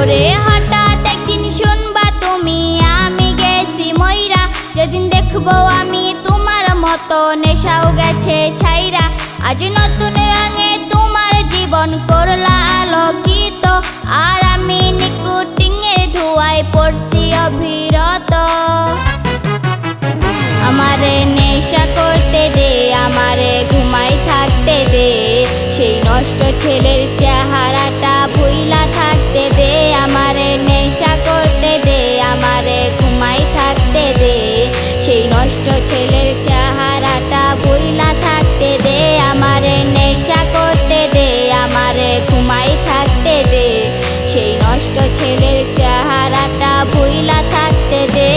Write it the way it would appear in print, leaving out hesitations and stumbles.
ওরে হঠাৎ একদিন শুনবা তুমি আমি গেছি ময়রা, যেদিন দেখবো আমি তোমার মতো নেশাও গেছে ছাইরা। আজ নতুন রঙে তোমার জীবন করলা আলোকিত, আর আমি নিকোটিনের ধোঁয়ায় পড়ছি অবিরত। আমারে নেশা করতে দে, আমারে ঘুমাই থাকতে দে, সেই নষ্ট ছেলের চেহারাটা ভুইলা থাকতে দে। আমারে নেশা করতে দে, আমারে ঘুমাই থাকতে দে, সেই নষ্ট ছেলের চেহারাটা ভুইলা থাকতে দে। আমারে নেশা করতে দে, আমারে ঘুমাই থাকতে দে, সেই নষ্ট ছেলের চেহারাটা ভুইলা থাকতে দে।